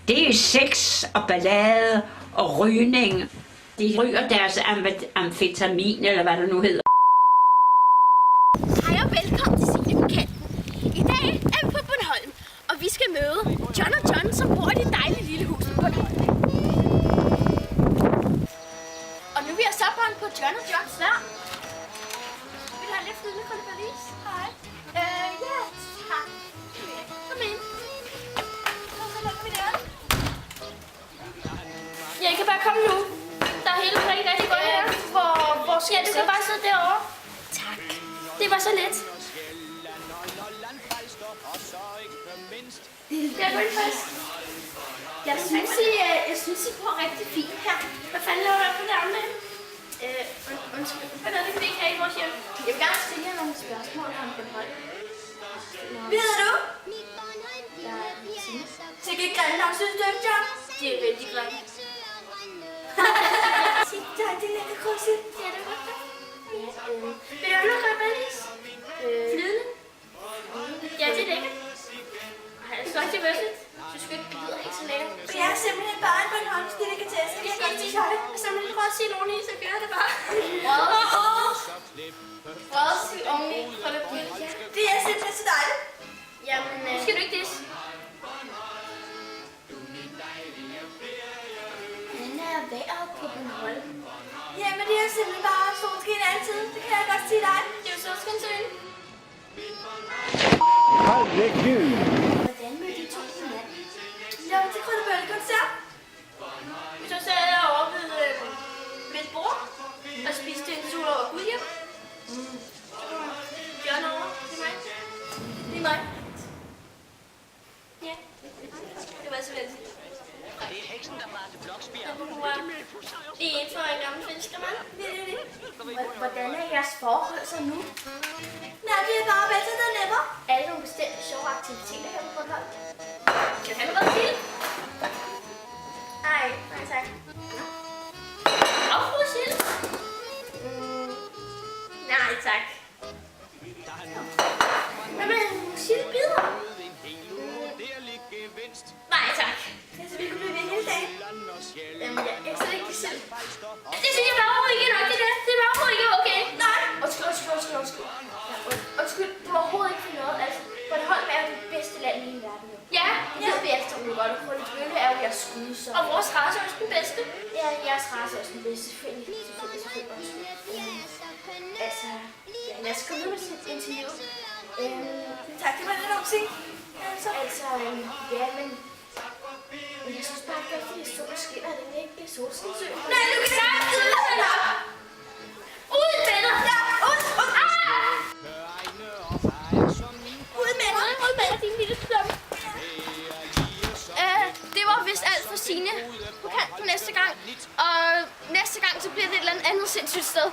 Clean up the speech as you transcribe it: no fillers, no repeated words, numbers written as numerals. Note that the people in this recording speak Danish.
Det er sex og ballade og rygning. De ryger deres amfetamin, eller hvad det nu hedder. Hej og velkommen til Signe på Kanten. I dag er vi på Bornholm, og vi skal møde John og John, som bor i det dejlige lille hus på Bornholm. Og nu vil jeg så bånd på John og Johns navn. Vil du have lidt flydende konferens? Hej. Ja, tak. Kom ind. Kom så lukker vi døren. Ja, I kan bare komme nu. Der er hele rigtig, rigtig godt her. Hvor skal du kan bare sidde derovre. Tak. Det var så let. Jeg går ind først. Jeg synes, I bor rigtig fint her. Hvad fanden laver du på det andre? Undskyld. Hvad er det, vi ikke har i vores hjem? Jeg vil gerne stille jer nogle spørgsmål om Bornholm. Hvad hedder du? Jeg er Signe. Sikke grimme navn, synes du ikke, John? Det er vældig grimme. Der er det lækker krydset. Ja, det er godt. Vil du have noget grønbærlis? Flydende? Ja, det er lækkert. Har jeg stået til vøsset? Du skal ikke lyde ikke så lækkert. Jeg er simpelthen bare en Bornholms delikatesse. Jeg kan ikke tøj. Og så må du prøve at sige nogen i, så gør det bare. Rødsi oveni for det bryde. Det er simpelthen så dejligt. Jamen, skal du ikke disse? Hvordan er vejret på Bornholm? Jamen, det er simpelthen bare solskin altid. Det kan jeg godt sige dig. Det er jo solskinsøen. Hvordan mødte de to hinanden? Jeg var til Krøllebølle-koncert. Så sad jeg over ved et bord og spiste en sol over Gudhjem. John over. Det er mig. Det er mig. Ja. Det var simpelthen. Det er heksen, der var til Bloksbjerg. Det er en for en gammel fiskermand. Hvordan er jeres forhold så nu? Nej, det er bare bedre than ever. Er det nogle bestemte sjove aktiviteter her på Bornholm? Kan du have noget til? Nej, tak. Afrusild? Nej, tak. Hvad med sildbider? Nej, tak. Så vi kunne blive ved hele dagen. Jeg er slet ikke selv. Det synes jeg bare overhovedet ikke nok, det der. Det er bare overhovedet ikke okay. Nej. Undskyld. Det var overhovedet ikke for noget. Altså, Bornholm er jo det bedste land i hele verden. Ja. Det ved vi alle sammen godt. Og Krøllebølle er jo jeres skud, så... Og vores race er også den bedste. Ja, jeres race er også den bedste. Selvfølgelig. Altså, lad os komme ud med sit interview. Tak, det var lidt omsigt. Altså, ja, men jeg synes bare ikke, at det er sol skinner, det er ikke solskinsø. Nej, du kan ikke ud med dig! Ud med dig! Ja, ud! Ud med dig! Ud med dig, din lille klum! Det var vist alt for Signe. Du kan næste gang. Og næste gang, så bliver det et eller andet sindssygt sted.